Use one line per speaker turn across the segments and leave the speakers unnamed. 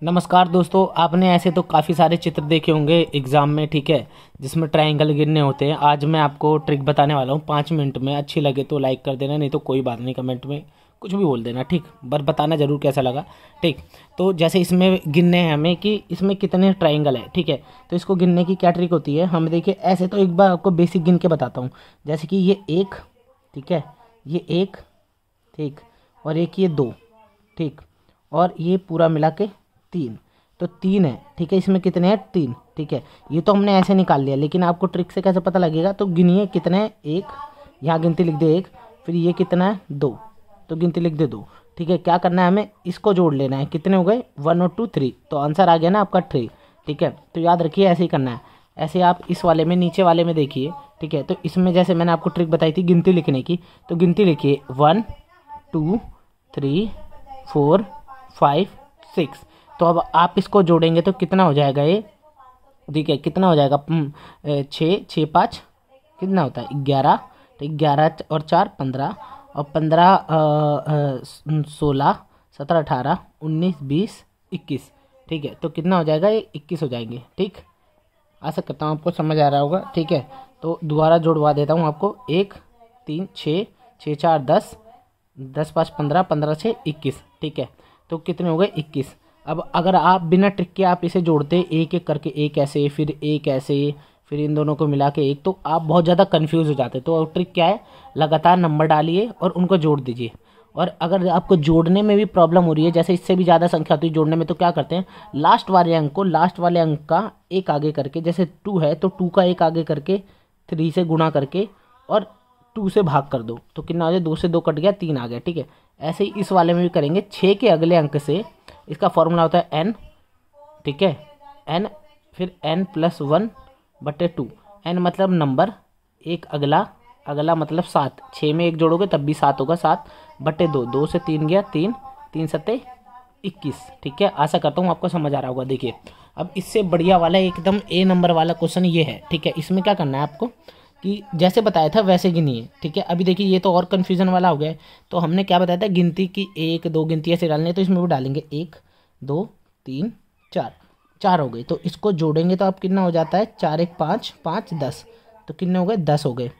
नमस्कार दोस्तों, आपने ऐसे तो काफ़ी सारे चित्र देखे होंगे एग्ज़ाम में, ठीक है, जिसमें ट्रायंगल गिनने होते हैं। आज मैं आपको ट्रिक बताने वाला हूँ 5 मिनट में। अच्छी लगे तो लाइक कर देना, नहीं तो कोई बात नहीं, कमेंट में कुछ भी बोल देना, ठीक। बस बताना ज़रूर कैसा लगा, ठीक। तो जैसे इसमें गिनने हैं हमें कि इसमें कितने ट्राइंगल है, ठीक है। तो इसको गिनने की क्या ट्रिक होती है, हम देखिए ऐसे तो एक बार आपको बेसिक गिन के बताता हूँ। जैसे कि ये एक, ठीक है, ये एक, ठीक, और एक ये दो, ठीक, और ये पूरा मिला के तीन। तो तीन है, ठीक है। इसमें कितने हैं? तीन, ठीक है। ये तो हमने ऐसे निकाल लिया, लेकिन आपको ट्रिक से कैसे पता लगेगा? तो गिनिए कितने हैं। एक, यहाँ गिनती लिख दे एक, फिर ये कितना है? दो, तो गिनती लिख दे दो, ठीक है। क्या करना है हमें? इसको जोड़ लेना है। कितने हो गए? 1 और 2 3, तो आंसर आ गया ना आपका 3, ठीक है। तो याद रखिए ऐसे ही करना है। ऐसे आप इस वाले में, नीचे वाले में देखिए, ठीक है। तो इसमें जैसे मैंने आपको ट्रिक बताई थी गिनती लिखने की, तो गिनती लिखिए 1 2 3 4 5 6। तो अब आप इसको जोड़ेंगे तो कितना हो जाएगा ये? ठीक है, कितना हो जाएगा? 6 6 5 कितना होता है? 11, ठीक। 11 और 4 15, और 15 16 17 18 19 20 21, ठीक है। तो कितना हो जाएगा? ये 21 हो जाएंगे, ठीक। आशा करता हूँ आपको समझ आ रहा होगा, ठीक है। तो दोबारा जोड़वा देता हूँ आपको। 1 3 6 6 4 10 10 5 15 15 6 21, ठीक है। तो कितने हो गए? 21। अब अगर आप बिना ट्रिक के आप इसे जोड़ते एक एक करके, एक ऐसे फिर एक ऐसे फिर इन दोनों को मिला के एक, तो आप बहुत ज़्यादा कंफ्यूज हो जाते। तो ट्रिक क्या है? लगातार नंबर डालिए और उनको जोड़ दीजिए। और अगर आपको जोड़ने में भी प्रॉब्लम हो रही है, जैसे इससे भी ज़्यादा संख्या होती है जोड़ने में, तो क्या करते हैं? लास्ट वाले अंक का एक आगे करके, जैसे 2 है तो 2 का एक आगे करके 3 से गुणा करके और 2 से भाग कर दो, तो कितना आ जाए? 2 से 2 कट गया, 3 आ गया, ठीक है। ऐसे ही इस वाले में भी करेंगे। 6 के अगले अंक से, इसका फॉर्मूला होता है n, ठीक है, n, फिर n+1/2। n मतलब नंबर, एक अगला, अगला मतलब 7। 6 में एक जोड़ोगे तब भी 7 होगा, 7/2। 2 से 3 गया 3, 3 सत्ते 21, ठीक है। आशा करता हूँ आपको समझ आ रहा होगा। देखिए अब इससे बढ़िया वाला एकदम ए नंबर वाला क्वेश्चन ये है, ठीक है। इसमें क्या करना है आपको कि जैसे बताया था वैसे गिनिए, ठीक है। अभी देखिए ये तो और कन्फ्यूजन वाला हो गया है। तो हमने क्या बताया था? गिनती की 1 2 गिनती ऐसे डालनी है, तो इसमें भी डालेंगे 1 2 3 4, 4 हो गए। तो इसको जोड़ेंगे तो आप कितना हो जाता है? 4 1 5 5 10, तो कितने हो गए? 10 हो गए।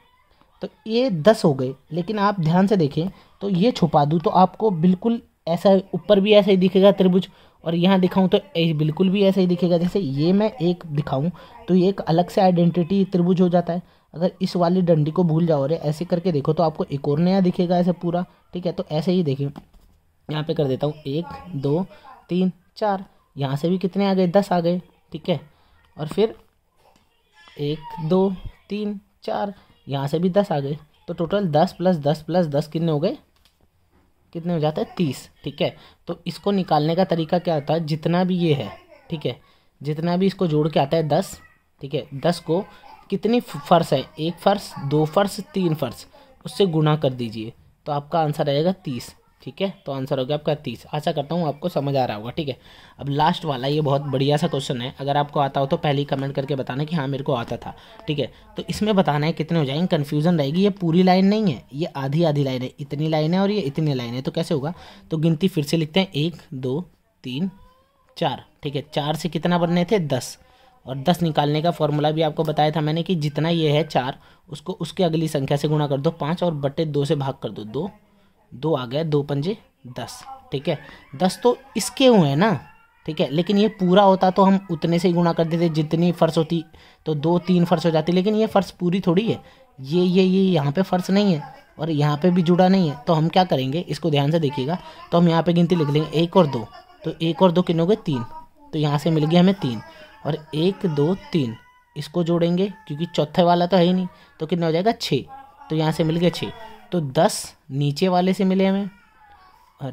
तो ये 10 हो गए, लेकिन आप ध्यान से देखें तो ये छुपा दूँ तो आपको बिल्कुल ऐसा ऊपर भी ऐसा ही दिखेगा त्रिभुज, और यहाँ दिखाऊं तो बिल्कुल भी ऐसा ही दिखेगा। जैसे ये मैं एक दिखाऊं तो ये एक अलग से आइडेंटिटी त्रिभुज हो जाता है। अगर इस वाली डंडी को भूल जाओ रे, ऐसे करके देखो तो आपको एक और नया दिखेगा ऐसे पूरा, ठीक है। तो ऐसे ही देखिए, यहाँ पे कर देता हूँ 1 2 3 4, यहाँ से भी कितने आ गए? 10 आ गए, ठीक है। और फिर 1 2 3 4, यहाँ से भी 10 आ गए। तो टोटल 10 + 10 + 10 कितने हो गए? कितने हो जाता है? 30, ठीक है। तो इसको निकालने का तरीका क्या होता है? जितना भी ये है, ठीक है, जितना भी इसको जोड़ के आता है 10, ठीक है, 10 को कितनी फर्श है? 1 फर्श 2 फर्श 3 फर्श, उससे गुणा कर दीजिए तो आपका आंसर आएगा 30, ठीक है। तो आंसर हो गया आपका 30। आशा करता हूँ आपको समझ आ रहा होगा, ठीक है। अब लास्ट वाला ये बहुत बढ़िया सा क्वेश्चन है। अगर आपको आता हो तो पहले ही कमेंट करके बताना कि हाँ मेरे को आता था, ठीक है। तो इसमें बताना है कितने हो जाएंगे। कन्फ्यूजन रहेगी, ये पूरी लाइन नहीं है, ये आधी आधी लाइन है। इतनी लाइन है और ये इतनी लाइन है, तो कैसे होगा? तो गिनती फिर से लिखते हैं 1 2 3 4, ठीक है। 4 से कितना बनने थे? 10, और 10 निकालने का फॉर्मूला भी आपको बताया था मैंने कि जितना ये है 4, उसको उसके अगली संख्या से गुणा कर दो 5, और बटे 2 से भाग कर दो 2, 2 आ गया, 2 पंजे 10, ठीक है। 10 तो इसके हुए हैं ना, ठीक है, लेकिन ये पूरा होता तो हम उतने से ही गुणा कर देते जितनी फर्श होती, तो 2 3 फर्श हो जाती। लेकिन ये फर्श पूरी थोड़ी है, ये यहाँ पे फर्श नहीं है और यहाँ पे भी जुड़ा नहीं है। तो हम क्या करेंगे, इसको ध्यान से देखिएगा। तो हम यहाँ पे गिनती लिख लेंगे 1 और 2, तो 1 और 2 कितने हो गए? 3, तो यहाँ से मिल गया हमें 3, और 1 2 3 इसको जोड़ेंगे क्योंकि चौथे वाला तो है ही नहीं, तो कितना हो जाएगा? 6, तो यहाँ से मिल गया 6। तो 10 नीचे वाले से मिले हमें,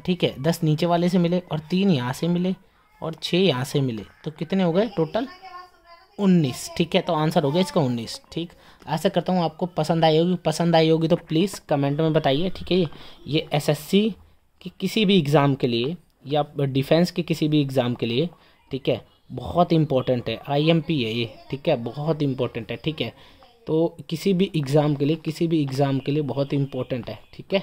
ठीक है, 10 नीचे वाले से मिले, और 3 यहाँ से मिले, और 6 यहाँ से मिले, तो कितने हो गए टोटल? 19, ठीक है। तो आंसर हो गया इसका 19, ठीक। आशा करता हूँ आपको पसंद आई होगी। पसंद आई होगी तो प्लीज़ कमेंट में बताइए, ठीक है। ये एसएससी की किसी भी एग्ज़ाम के लिए या डिफेंस के किसी भी एग्ज़ाम के लिए, ठीक है, बहुत इंपॉर्टेंट है। आईएमपी है ये, ठीक है, बहुत इंपॉर्टेंट है, ठीक है। तो किसी भी एग्ज़ाम के लिए बहुत इंपॉर्टेंट है, ठीक है।